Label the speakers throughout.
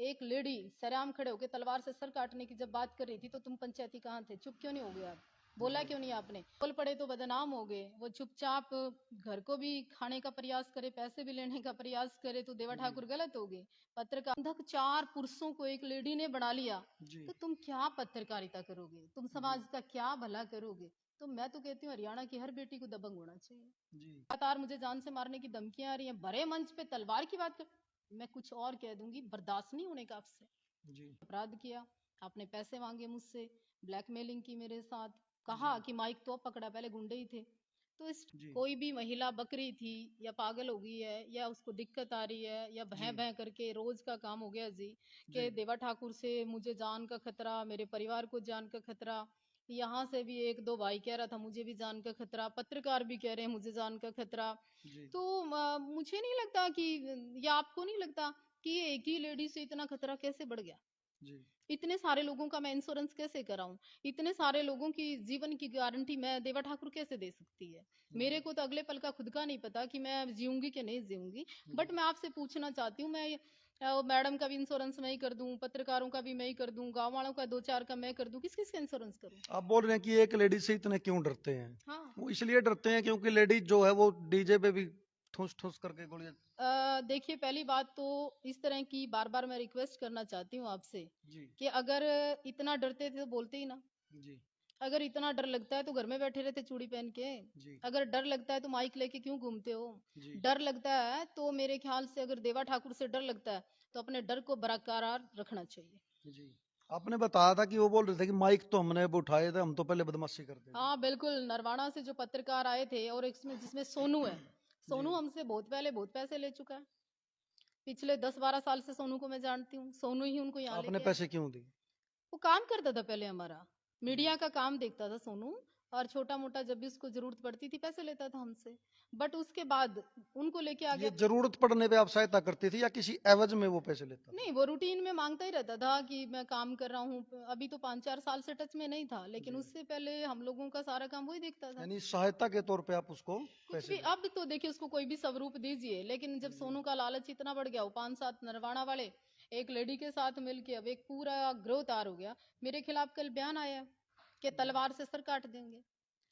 Speaker 1: एक लेडी सरेआम खड़े होकर तलवार से सर काटने की जब बात कर रही थी तो तुम पंचायती कहाँ थे? चुप क्यों नहीं हो गए आप? बोला क्यों नहीं आपने? बोल पड़े तो बदनाम हो गए। वो चुपचाप घर को भी खाने का प्रयास करे, पैसे भी लेने का प्रयास करे तो देवा ठाकुर गलत हो गए। पत्रकार 4 पुरुषों को एक लेडी ने बना लिया तो तुम क्या पत्रकारिता करोगे? तुम समाज का क्या भला करोगे? तो मैं तो कहती हूँ हरियाणा की हर बेटी को दबंग होना चाहिए। लगातार मुझे जान से मारने की धमकियां आ रही हैं, बड़े मंच पे तलवार की बात कर, मैं कुछ और कह दूंगी, बर्दाश्त नहीं होने का आपसे। अपराध किया, आपने पैसे मांगे मुझसे, ब्लैकमेलिंग की मेरे साथ, कहा कि माइक तो पकड़ा, पहले गुंडे ही थे। तो इस कोई भी महिला बकरी थी या पागल हो गई है या उसको दिक्कत आ रही है या भय भय करके रोज का काम हो गया जी कि देवा ठाकुर से मुझे जान का खतरा, मेरे परिवार को जान का खतरा, यहाँ से भी 1-2 भाई कह रहा था मुझे भी जान का खतरा, पत्रकार भी कह रहे हैं मुझे जान का खतरा। तो मुझे नहीं लगता कि, या आपको नहीं लगता कि एक ही लेडी से इतना खतरा कैसे बढ़ गया? इतने सारे लोगों का मैं इंश्योरेंस कैसे कराऊं? इतने सारे लोगों की जीवन की गारंटी मैं देवा ठाकुर कैसे दे सकती है? मेरे को तो अगले पल का खुद का नहीं पता कि मैं जीऊंगी कि नहीं जीऊंगी। बट मैं आपसे पूछना चाहती हूँ, मैं मैडम का भी इंश्योरेंस मैं ही कर दूं, पत्रकारों का भी मैं ही कर दूं, गाँव वालों का 2-4 का मैं कर दूं, किस किस का इंश्योरेंस करूं?
Speaker 2: आप बोल रहे हैं कि एक लेडीज से इतने क्यों डरते हैं?
Speaker 1: हाँ,
Speaker 2: वो इसलिए डरते हैं क्योंकि लेडीज जो है वो डीजे पे भी ठूस ठूस करके गोलियां।
Speaker 1: देखिए पहली बात तो इस तरह की बार बार मैं रिक्वेस्ट करना चाहती हूँ आपसे कि अगर इतना डरते थे तो बोलते ही ना। अगर इतना डर लगता है तो घर में बैठे रहते चूड़ी पहन के। अगर डर लगता है तो माइक लेके क्यों घूमते हो? डर लगता है तो मेरे ख्याल से अगर देवा ठाकुर से डर लगता है तो अपने डर को बरकरार रखना चाहिए।
Speaker 2: आपने बताया था कि वो बोल रहे थे कि माइक तो हमने अब उठाए थे, हम तो पहले बदमाशी करते थे।
Speaker 1: हाँ बिल्कुल, नरवाना से जो पत्रकार आए थे और इसमें जिसमें सोनू है, सोनू हमसे बहुत पहले बहुत पैसे ले चुका है। पिछले 10-12 साल से सोनू को मैं जानती हूँ, सोनू ही उनको यहाँ
Speaker 2: आपने
Speaker 1: लेके
Speaker 2: पैसे क्यों दिए?
Speaker 1: वो काम करता था पहले हमारा, मीडिया का काम देखता था सोनू, और छोटा मोटा जब भी उसको जरूरत पड़ती थी पैसे लेता था हमसे। बट उसके बाद उनको लेके आ
Speaker 2: ये
Speaker 1: गया।
Speaker 2: जरूरत पड़ने पे आप सहायता करती थी या किसी एवज में वो पैसे लेता था?
Speaker 1: नहीं, वो रूटीन में मांगता ही रहता था कि मैं काम कर रहा हूँ। अभी तो 5-4 साल से टच में नहीं था, लेकिन उससे पहले हम लोगों का सारा काम वही देखता था।
Speaker 2: यानी सहायता के तौर पे आप उसको
Speaker 1: कुछ
Speaker 2: पैसे
Speaker 1: भी,
Speaker 2: देते?
Speaker 1: अब तो देखिए उसको कोई भी स्वरूप दीजिए, लेकिन जब सोनू का लालच इतना बढ़ गया, वो 5-7 नरवाना वाले एक लेडी के साथ मिलके अब एक पूरा ग्रोह तैयार हो गया। मेरे खिलाफ कल बयान आया कि तलवार से सर काट देंगे।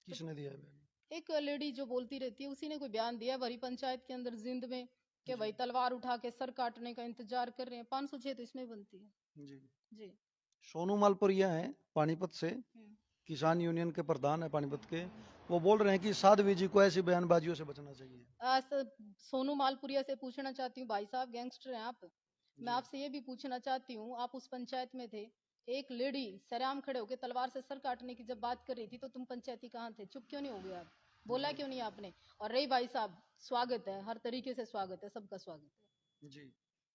Speaker 2: किसने दिया है बयान?
Speaker 1: एक लेडी जो बोलती रहती है उसी ने कोई बयान दिया भरी पंचायत के अंदर जिंद में कि भाई तलवार उठा के सर काटने का इंतजार कर रहे हैं। 506 तो इसमें बनती है। जी।
Speaker 2: सोनू मालपुरिया है पानीपत से, किसान यूनियन के प्रधान है पानीपत के। वो बोल रहे हैं कि साध्वी जी को ऐसी बयानबाजियों से बचना चाहिए।
Speaker 1: सोनू मालपुरिया से पूछना चाहती हूँ, भाई साहब गैंगस्टर हैं आप, मैं आपसे ये भी पूछना चाहती हूँ, आप उस पंचायत में थे, एक लेडी सरेआम खड़े होकर तलवार से सर काटने की जब बात कर रही थी तो तुम पंचायती कहाँ थे? चुप क्यों नहीं हो गए आप? बोला क्यों नहीं आपने? और रही भाई साहब, स्वागत है, हर तरीके से स्वागत है, सबका स्वागत है।
Speaker 2: जी।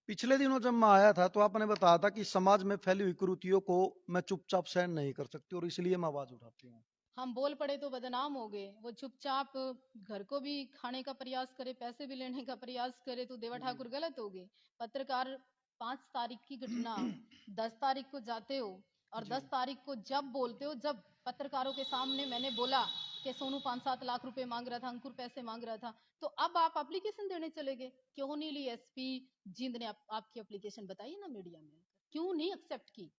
Speaker 2: पिछले दिनों जब मैं आया था तो आपने बताया था कि समाज में फैली हुई कुरीतियों को मैं चुपचाप सहन नहीं कर सकती और इसलिए मैं आवाज उठाती हूँ।
Speaker 1: हम बोल पड़े तो बदनाम हो गए। वो चुपचाप घर को भी खाने का प्रयास करे, पैसे भी लेने का प्रयास करे तो देवा ठाकुर गलत हो गए। पत्रकार 5 तारीख की घटना 10 तारीख को जाते हो और 10 तारीख को जब बोलते हो, जब पत्रकारों के सामने मैंने बोला कि सोनू 5-7 लाख रुपए मांग रहा था, अंकुर पैसे मांग रहा था, तो अब आप एप्लीकेशन देने चले गए। क्यों नहीं ली? एसपी जींद ने आपकी एप्लीकेशन बताई ना मीडिया में, क्यों नहीं एक्सेप्ट की?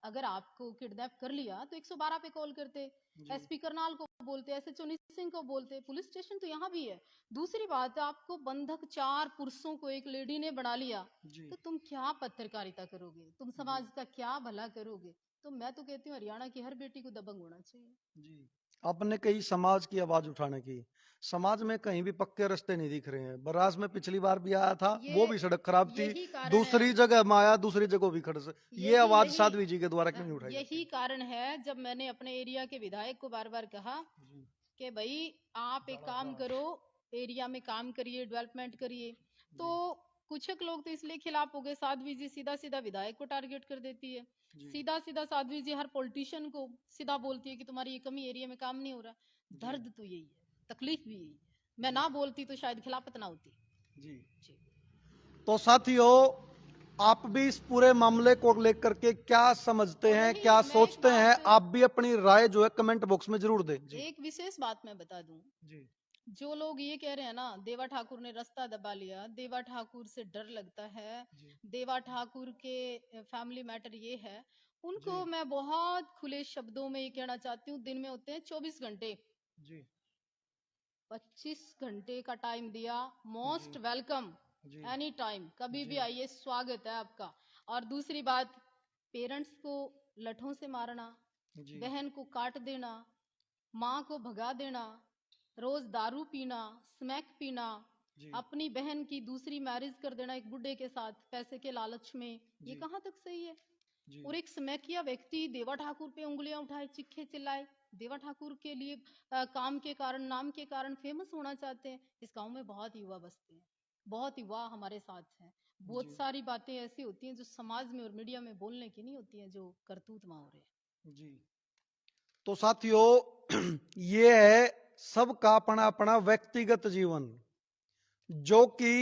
Speaker 1: अगर आपको किडनैप कर लिया तो 112 पे कॉल करते, एसपी करनाल को बोलते, एसएचओ सिंह को बोलते, पुलिस स्टेशन तो यहाँ भी है। दूसरी बात, आपको बंधक 4 पुरुषों को एक लेडी ने बना लिया तो तुम क्या पत्रकारिता करोगे? तुम समाज का क्या भला करोगे? तो मैं तो कहती हूँ हरियाणा की हर बेटी को दबंग होना चाहिए।
Speaker 2: आपने कही समाज की आवाज उठाने की, समाज में कहीं भी पक्के रास्ते नहीं दिख रहे हैं। बराज में पिछली बार भी आया था, वो भी सड़क खराब थी। दूसरी जगह में आया, दूसरी जगह भी खड़ से ये आवाज साध्वी जी के द्वारा क्यों नहीं उठाई?
Speaker 1: यही कारण है जब मैंने अपने एरिया के विधायक को बार बार कहा कि भाई आप एक काम करो, एरिया में काम करिए, डेवलपमेंट करिए। तो कुछ लोग तो इसलिए खिलाफ हो गए, साध्वी जी सीधा सीधा विधायक को टारगेट कर देती है, सीधा सीधा साध्वी जी हर पॉलिटिशियन को सीधा बोलती है कि तुम्हारी ये कमी एरिया में काम नहीं हो रहा। दर्द तो यही है, तकलीफ भी यही है। मैं ना बोलती तो शायद खिलाफत ना होती।
Speaker 2: जी। तो साथियों, आप भी इस पूरे मामले को लेकर के क्या समझते हैं, क्या सोचते हैं? आप भी अपनी राय जो है कमेंट बॉक्स में जरूर दें।
Speaker 1: एक विशेष बात मैं बता दूं, जो लोग ये कह रहे हैं ना देवा ठाकुर ने रास्ता दबा लिया, देवा ठाकुर से डर लगता है,
Speaker 2: जी
Speaker 1: देवा ठाकुर के फैमिली मैटर ये है,
Speaker 2: जी
Speaker 1: उनको मैं बहुत खुले शब्दों में ये कहना चाहती हूँ, दिन में होते हैं 24 घंटे,
Speaker 2: जी
Speaker 1: 25 घंटे का टाइम दिया,
Speaker 2: जी
Speaker 1: मोस्ट वेलकम,
Speaker 2: जी
Speaker 1: एनी टाइम, कभी भी
Speaker 2: जी
Speaker 1: आइए, स्वागत है आपका। और दूसरी बात, पेरेंट्स को लठों से मारना,
Speaker 2: जी
Speaker 1: बहन को काट देना, माँ को भगा देना, रोज दारू पीना, स्मैक पीना,
Speaker 2: जी
Speaker 1: अपनी बहन की दूसरी मैरिज कर देना एक बुड्ढे के साथ पैसे के लालच में, ये
Speaker 2: जी
Speaker 1: कहाँ तक सही है?
Speaker 2: जी
Speaker 1: और एक स्मैकिया व्यक्ति देवा ठाकुर पे उंगलियां उठाए, चिल्लाए चिल्लाए, देवा ठाकुर के लिए काम के कारण, नाम के कारण फेमस होना चाहते हैं। इस गांव में बहुत युवा बसते हैं, बहुत युवा हमारे साथ हैं। बहुत
Speaker 2: जी
Speaker 1: सारी बातें ऐसी होती हैं जो समाज में और मीडिया में बोलने की नहीं होती हैं, जो करतूत वहां हो रहे हैं।
Speaker 2: जी। तो साथियों ये है सबका अपना अपना व्यक्तिगत जीवन, जो कि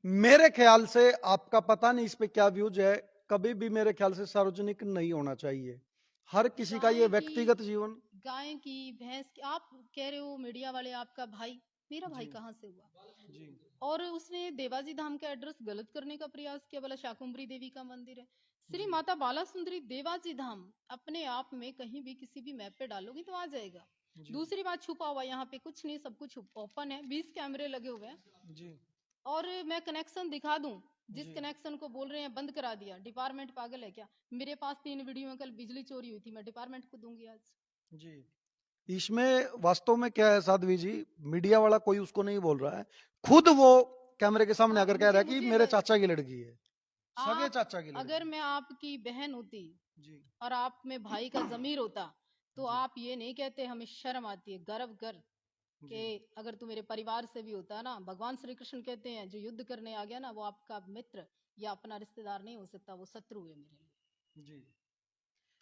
Speaker 2: मेरे ख्याल से, आपका पता नहीं इस पे क्या व्यूज है, कभी भी मेरे ख्याल से सार्वजनिक नहीं होना चाहिए। हर किसी का ये
Speaker 1: गाय की,
Speaker 2: व्यक्तिगत जीवन।
Speaker 1: गाय की, भैंस की, आप कह रहे हो मीडिया वाले आपका भाई, मेरा भाई
Speaker 2: जी
Speaker 1: कहाँ से हुआ?
Speaker 2: जी
Speaker 1: और उसने देवाजी धाम का एड्रेस गलत करने का प्रयास किया, बोला शाकुंभरी देवी का मंदिर है। श्री
Speaker 2: जी
Speaker 1: माता बाला सुंदरी देवाजी धाम अपने आप में कहीं भी किसी भी मैप पे डालोगी तो आ जाएगा।
Speaker 2: जी
Speaker 1: दूसरी बात, छुपा हुआ यहाँ पे कुछ नहीं, सब कुछ ओपन है, 20 कैमरे लगे हुए हैं।
Speaker 2: जी
Speaker 1: और मैं कनेक्शन दिखा दूं, जिस
Speaker 2: जी
Speaker 1: कनेक्शन को बोल रहे हैं बंद करा दिया, डिपार्टमेंट पागल है क्या? मेरे पास 3 वीडियो में कल बिजली चोरी हुई थी, मैं डिपार्टमेंट को दूंगी आज।
Speaker 2: जी। इसमें वास्तव में क्या है साध्वी जी, मीडिया वाला कोई उसको नहीं बोल रहा है, खुद वो कैमरे के सामने
Speaker 1: आप
Speaker 2: आकर कह रहा
Speaker 1: मुझे
Speaker 2: है कि
Speaker 1: मुझे
Speaker 2: मेरे चाचा की लड़की है, सगे
Speaker 1: आप,
Speaker 2: चाचा की
Speaker 1: अगर
Speaker 2: लड़की।
Speaker 1: मैं आपकी बहन होती
Speaker 2: जी
Speaker 1: और आप में भाई का जमीर होता, तो
Speaker 2: जी
Speaker 1: आप ये नहीं कहते, हमें शर्म आती है, गर्व कर कि
Speaker 2: जी
Speaker 1: अगर तू मेरे परिवार से भी होता ना, भगवान श्री कृष्ण कहते हैं जो युद्ध करने आ गया ना, वो आपका मित्र या अपना रिश्तेदार नहीं हो सकता, वो शत्रु है मेरे लिए।
Speaker 2: जी।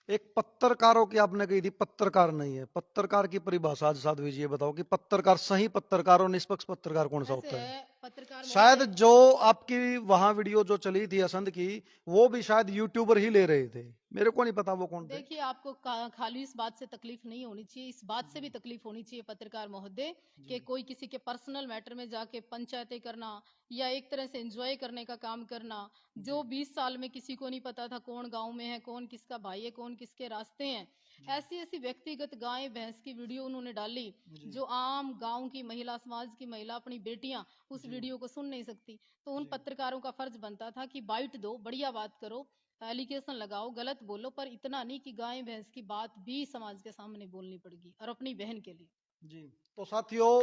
Speaker 2: एक पत्रकारों की आपने कही थी, पत्रकार नहीं है, पत्रकार की परिभाषा आज साध्वी जी ये बताओ कि पत्रकार, सही पत्रकार और निष्पक्ष पत्रकार कौन सा
Speaker 1: ऐसे
Speaker 2: होता है?
Speaker 1: है पत्रकार
Speaker 2: शायद
Speaker 1: महोदय।
Speaker 2: जो आपकी वहां वीडियो जो चली थी असंध की, वो भी शायद यूट्यूबर ही ले रहे थे, मेरे को नहीं पता वो कौन थे।
Speaker 1: देखिए, आपको खाली इस बात से तकलीफ नहीं होनी चाहिए, इस बात से
Speaker 2: जी
Speaker 1: भी तकलीफ होनी चाहिए पत्रकार महोदय,
Speaker 2: जी
Speaker 1: कि कोई किसी के पर्सनल मैटर में जाके पंचायतें करना या एक तरह से एंजॉय करने का काम करना,
Speaker 2: जी
Speaker 1: जो 20 साल में किसी को नहीं पता था कौन गांव में है, कौन किसका भाई है, कौन किसके रास्ते हैं,
Speaker 2: जी
Speaker 1: ऐसी ऐसी व्यक्तिगत गाय भैंस की वीडियो उन्होंने डाली,
Speaker 2: जी
Speaker 1: जो आम गांव की महिला, समाज की महिला, अपनी बेटियां उस
Speaker 2: जी
Speaker 1: वीडियो को सुन नहीं सकती। तो उन
Speaker 2: जी
Speaker 1: पत्रकारों का फर्ज बनता था कि बाइट दो, बढ़िया बात करो, एलिगेशन लगाओ, गलत बोलो, पर इतना नहीं कि गाय भैंस की बात भी समाज के सामने बोलनी पड़ेगी, और अपनी बहन के लिए।
Speaker 2: जी। तो साथियों,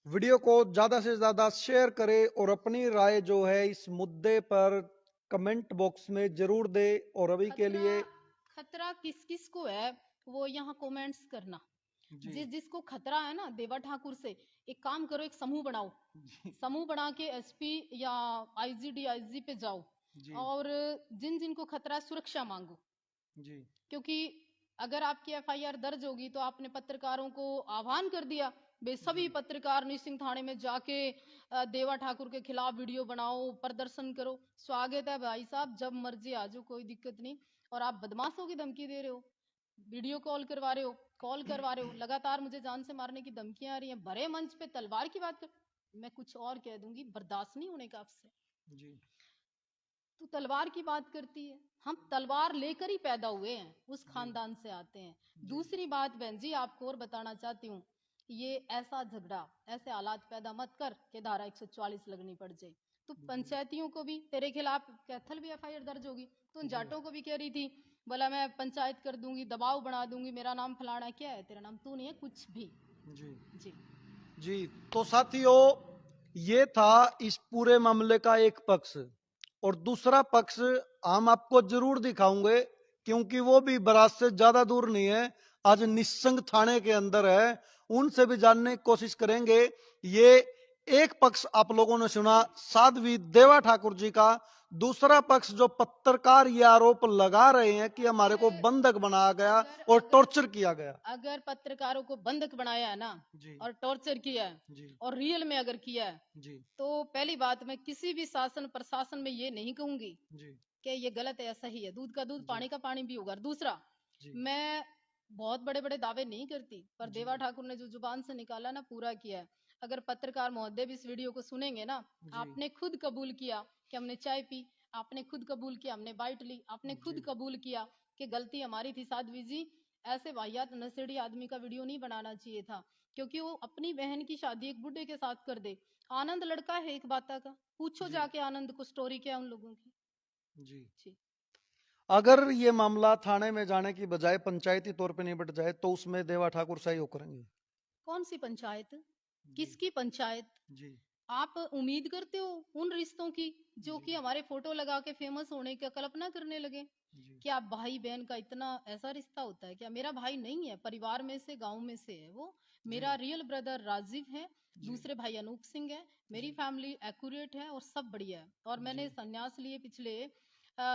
Speaker 2: वीडियो को ज्यादा से ज्यादा शेयर करें और अपनी राय जो है इस मुद्दे पर कमेंट बॉक्स में जरूर दे। और अभी के
Speaker 1: खतरा,
Speaker 2: लिए
Speaker 1: खतरा किस किस को है, वो यहाँ कमेंट्स करना।
Speaker 2: जी
Speaker 1: जिसको खतरा है ना देवा ठाकुर से, एक काम करो, एक समूह बनाओ,
Speaker 2: जी
Speaker 1: समूह बना के एसपी या आईजी डीआईजी पे जाओ,
Speaker 2: जी
Speaker 1: और जिन जिनको खतरा है, सुरक्षा मांगो।
Speaker 2: जी
Speaker 1: क्योंकि अगर आपकी एफआईआर दर्ज होगी तो आपने पत्रकारों को आह्वान कर दिया, वे
Speaker 2: जी
Speaker 1: सभी पत्रकार निसिंग थाने में जाके देवा ठाकुर के खिलाफ वीडियो बनाओ, प्रदर्शन करो, स्वागत है भाई साहब, जब मर्जी आ जाओ, कोई दिक्कत नहीं। और आप बदमाशों की धमकी दे रहे हो, वीडियो कॉल करवा रहे हो, लगातार मुझे जान से मारने की धमकियां आ रही हैं, बड़े मंच पे तलवार की बात कर, मैं कुछ और कह दूंगी, बर्दाश्त नहीं होने का आपसे।
Speaker 2: जी
Speaker 1: तू तलवार की बात करती है, हम तलवार लेकर ही पैदा हुए हैं, उस
Speaker 2: जी
Speaker 1: खानदान से आते हैं।
Speaker 2: जी
Speaker 1: दूसरी बात बहन जी, आपको और बताना चाहती हूँ, ये ऐसा झगड़ा, ऐसे हालात पैदा मत कर कि धारा 144 लगनी पड़ जाए। तो
Speaker 2: जी
Speaker 1: पंचायतियों को भी, तेरे खिलाफ कैथल भी एफआईआर दर्ज होगी, तो उन
Speaker 2: जी
Speaker 1: जाटों को भी कह रही थी, बोला मैं पंचायत कर दूंगी, दबाव बढ़ा दूंगी, मेरा नाम फलाना, क्या है तेरा नाम? तू नहीं है कुछ भी।
Speaker 2: जी
Speaker 1: जी।
Speaker 2: जी। तो साथियों, ये था इस पूरे मामले का एक पक्ष, और दूसरा पक्ष हम आपको जरूर दिखाऊंगे, क्योंकि वो भी बरात से ज्यादा दूर नहीं है, आज निस्संग थाने के अंदर है, उनसे भी जानने की कोशिश करेंगे। ये एक पक्ष आप लोगों ने सुना साध्वी देवा ठाकुर जी का, दूसरा पक्ष जो पत्रकार ये आरोप लगा रहे हैं कि हमारे को
Speaker 1: अगर
Speaker 2: बंधक बनाया गया
Speaker 1: अगर
Speaker 2: और
Speaker 1: अगर
Speaker 2: टॉर्चर किया गया।
Speaker 1: अगर पत्रकारों को बंधक बनाया है ना,
Speaker 2: जी
Speaker 1: और टॉर्चर किया है,
Speaker 2: जी
Speaker 1: और रियल में अगर किया है,
Speaker 2: जी
Speaker 1: तो पहली बात, मैं किसी भी शासन प्रशासन में ये नहीं कहूंगी
Speaker 2: जी
Speaker 1: कि ये गलत है या सही है, दूध का दूध
Speaker 2: जी
Speaker 1: पानी का पानी भी होगा। और दूसरा,
Speaker 2: जी
Speaker 1: मैं बहुत बड़े बड़े दावे नहीं करती, पर
Speaker 2: जी
Speaker 1: देवा ठाकुर ने जो जुबान से निकाला ना, पूरा किया है। अगर पत्रकार महोदय भी इस वीडियो को सुनेंगे ना, आपने खुद कबूल किया कि हमने चाय पी, आपने खुद कबूल किया हमने बाइट ली, आपने खुद कबूल किया कि गलती हमारी थी। साध्वी जी, ऐसे वाहियात नशेड़ी आदमी का वीडियो नहीं बनाना चाहिए था, क्योंकि वो अपनी बहन की शादी एक बुड्ढे के साथ कर दे। आनंद लड़का है एक बाता का, पूछो जाके आनंद को स्टोरी क्या उन लोगों की।
Speaker 2: जी। अगर ये मामला थाने में जाने की बजाय पंचायती तौर पे निपट जाए तो उसमें देवा ठाकुर सहयोग करेंगे?
Speaker 1: कौन सी पंचायत, किसकी पंचायत?
Speaker 2: जी।
Speaker 1: आप उम्मीद करते हो उन रिश्तों की जो कि हमारे फोटो लगा के फेमस होने की कल्पना करने लगे? क्या भाई बहन का इतना ऐसा रिश्ता होता है क्या? मेरा भाई नहीं है, परिवार में से गांव में से है वो। मेरा रियल ब्रदर राजीव है, दूसरे भाई अनूप सिंह है। मेरी फैमिली एक्यूरेट है और सब बढ़िया है। और मैंने संन्यास लिए पिछले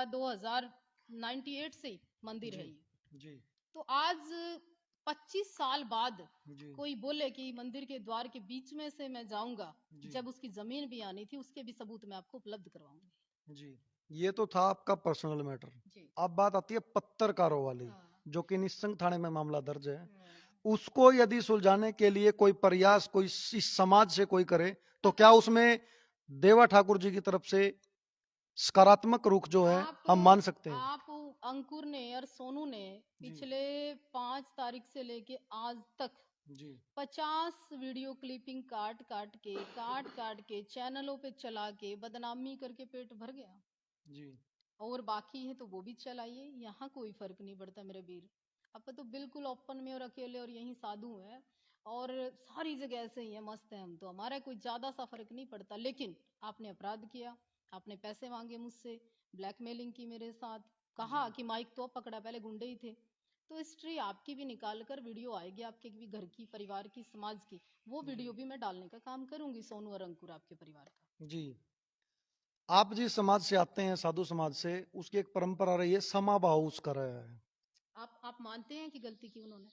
Speaker 1: 2098 से ही मंदिर है ये। तो आज 25 साल बाद कोई बोले कि मंदिर के द्वार के बीच में से मैं जाऊंगा, जब उसकी जमीन भी आनी थी, उसके भी सबूत मैं आपको उपलब्ध करवाऊंगी।
Speaker 2: जी। ये तो था आपका पर्सनल मैटर। अब बात आती है पत्रकारों वाली, जो कि निस्संग थाने में मामला दर्ज है। उसको यदि सुलझाने के लिए कोई प्रयास कोई इस समाज से कोई करे, तो क्या उसमें देवा ठाकुर जी की तरफ से सकारात्मक रुख जो है हम मान सकते हैं?
Speaker 1: आप अंकुर ने और सोनू ने पिछले 5 तारीख से लेके आज तक 50 वीडियो क्लिपिंग काट काट के चैनलों पे चला के बदनामी करके पेट भर गया। और बाकी है तो वो भी चलाइए, यहाँ कोई फर्क नहीं पड़ता मेरे वीर। अब तो बिल्कुल ओपन में और अकेले और यही साधु है और सारी जगह ऐसे ही है, मस्त है हम तो, हमारा कोई ज्यादा सा फर्क नहीं पड़ता। लेकिन आपने अपराध किया, आपने पैसे मांगे मुझसे, ब्लैकमेलिंग की मेरे साथ, कहा कि माइक तो पकड़ा, पहले गुंडे ही थे। तो हिस्ट्री आपकी भी निकाल कर वीडियो आएगी, आपके भी घर की, परिवार की, समाज की, वो वीडियो भी मैं डालने का काम करूंगी, सोनू और अंकुर आपके परिवार का।
Speaker 2: जी। आप जिस समाज से आते हैं, साधु समाज से, उसकी एक परंपरा रही है, समाभाव उसका रहा है।
Speaker 1: आप मानते हैं कि गलती की उन्होंने?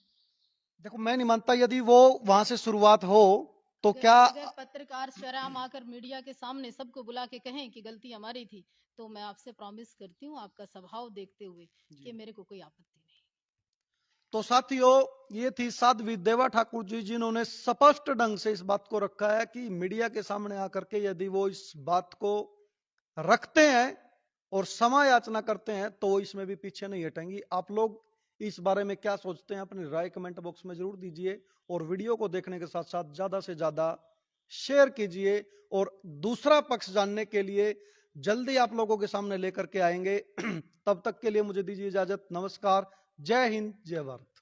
Speaker 2: देखो, मैं नहीं मानता। यदि वो वहां से शुरुआत हो तो क्या
Speaker 1: अगर पत्रकार शर्म आकर मीडिया के सामने सबको बुला के कहें कि गलती हमारी थी, तो मैं आपसे प्रॉमिस करती हूँ, आपका स्वभाव देखते हुए, कि मेरे को कोई आपत्ति नहीं।
Speaker 2: तो साथियों, ये थी साध्वी देवा ठाकुर जी, जिन्होंने स्पष्ट ढंग से इस बात को रखा है कि मीडिया के सामने आकर के यदि वो इस बात को रखते हैं और समय याचना करते हैं तो वो इसमें भी पीछे नहीं हटेंगी। आप लोग इस बारे में क्या सोचते हैं, अपनी राय कमेंट बॉक्स में जरूर दीजिए और वीडियो को देखने के साथ साथ ज्यादा से ज्यादा शेयर कीजिए। और दूसरा पक्ष जानने के लिए जल्दी आप लोगों के सामने लेकर के आएंगे। तब तक के लिए मुझे दीजिए इजाजत। नमस्कार। जय हिंद, जय भारत।